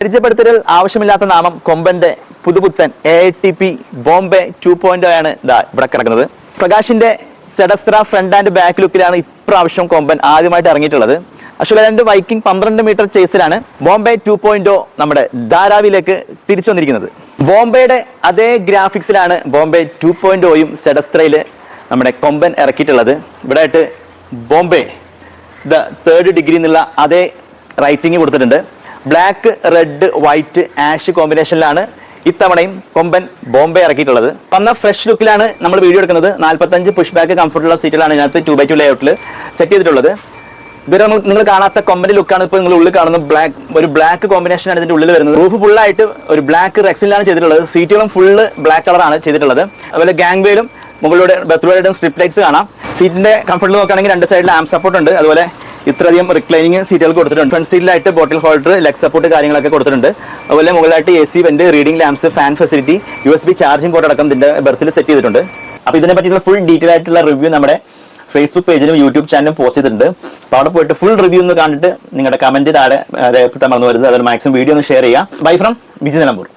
പരിചയപ്പെടുത്തൽ ആവശ്യമില്ലാത്ത നാമം കൊമ്പന്റെ പുതുപുത്തൻ AATP ബോംബെ 2.0 ആണ് ഇവിടെ കിടക്കുന്നത്. പ്രകാശിന്റെ സെഡസ്ത്ര ഫ്രണ്ട് ആൻഡ് ബാക്ക് ലുക്കിലാണ് ഇപ്രാവശ്യം കൊമ്പൻ ആദ്യമായിട്ട് ഇറങ്ങിയിട്ടുള്ളത്. അശ്വലൻഡ് വൈക്കിംഗ് 12 മീറ്റർ ചേസിലാണ് ബോംബെ 2.0 നമ്മുടെ ധാരാവിലേക്ക് തിരിച്ചു വന്നിരിക്കുന്നത്. ബോംബെയുടെ അതേ ഗ്രാഫിക്സിലാണ് ബോംബെ 2.0യും സെഡസ്ത്രയില് നമ്മുടെ കൊമ്പൻ ഇറക്കിയിട്ടുള്ളത്. ഇവിടെ ആയിട്ട് ബോംബെ ദ 3rd ഡിഗ്രി എന്നുള്ള അതേ റൈറ്റിംഗ് കൊടുത്തിട്ടുണ്ട്. ബ്ലാക്ക്, റെഡ്, വൈറ്റ്, ആഷ് കോമ്പിനേഷനിലാണ് ഇത്തവണയും കൊമ്പൻ ബോംബെ ഇറക്കിയിട്ടുള്ളത്. വന്ന ഫ്രഷ് ലുക്കിലാണ് നമ്മൾ വീഡിയോ എടുക്കുന്നത്. 45 പുഷ് ബാക്ക് കംഫർട്ടുള്ള സീറ്റുകളാണ് ഇതിനകത്ത് 2x2 ലേഔട്ടിൽ സെറ്റ് ചെയ്തിട്ടുള്ളത്. ഇതുവരെ നിങ്ങൾ കാണാത്ത കൊമ്പന്റെ ലുക്കാണ് ഇപ്പോൾ നിങ്ങൾ ഉള്ളിൽ കാണുന്ന ഒരു ബ്ലാക്ക് കോമ്പിനേഷനാണ് ഇതിന്റെ ഉള്ളിൽ വരുന്നത്. റൂഫ് ഫുള്ളായിട്ട് ഒരു ബ്ലാക്ക് റെക്സിലാണ് ചെയ്തിട്ടുള്ളത്. സീറ്റുകളും ഫുള്ള് ബ്ലാക്ക് കളറാണ് ചെയ്തിട്ടുള്ളത്. അതുപോലെ ഗാങ് വേലും മുകളിലൂടെ ബർത്ത് സ്ട്രിപ്പ് ലൈറ്റ്സ് കാണാം. സീറ്റിന്റെ കംഫർട്ടിൽ നോക്കുകയാണെങ്കിൽ 2 സൈഡിൽ ആം സപ്പോർട്ട് ഉണ്ട്. അതുപോലെ ഇത്രയധികം റിക്ലൈനിങ് സീറ്റുകൾ കൊടുത്തിട്ടുണ്ട്. ഫ്രണ്ട് സീറ്റിലായിട്ട് ബോട്ടിൽ ഹോൾഡർ, ലെഗ് സപ്പോർട്ട് കാര്യങ്ങളൊക്കെ കൊടുത്തിട്ടുണ്ട്. അതുപോലെ മുകളിലായിട്ട് AC vent, reading lamps, fan facility, USB charging port അടക്കം ഇതിന്റെ ബർത്തിൽ സെറ്റ് ചെയ്തിട്ടുണ്ട്. അപ്പോൾ ഇതിനെ പറ്റിയുള്ള ഫുൾ ഡീറ്റെയിൽ ആയിട്ടുള്ള റിവ്യൂ നമ്മുടെ ഫേസ്ബുക്ക് പേജിലും യൂട്യൂബ് ചാനലും പോസ്റ്റ് ചെയ്തിട്ടുണ്ട്. അപ്പോൾ അവിടെ പോയിട്ട് ഫുൾ റിവ്യൂ ഒന്ന് കണ്ടിട്ട് നിങ്ങളുടെ കമന്റ് താഴെ രേഖപ്പെടുത്താൻ മറന്നു വരുന്നത്. അതുപോലെ മാക്സിമം വീഡിയോ ഒന്ന് ഷെയർ ചെയ്യുക. Bye from Viji Nilambur.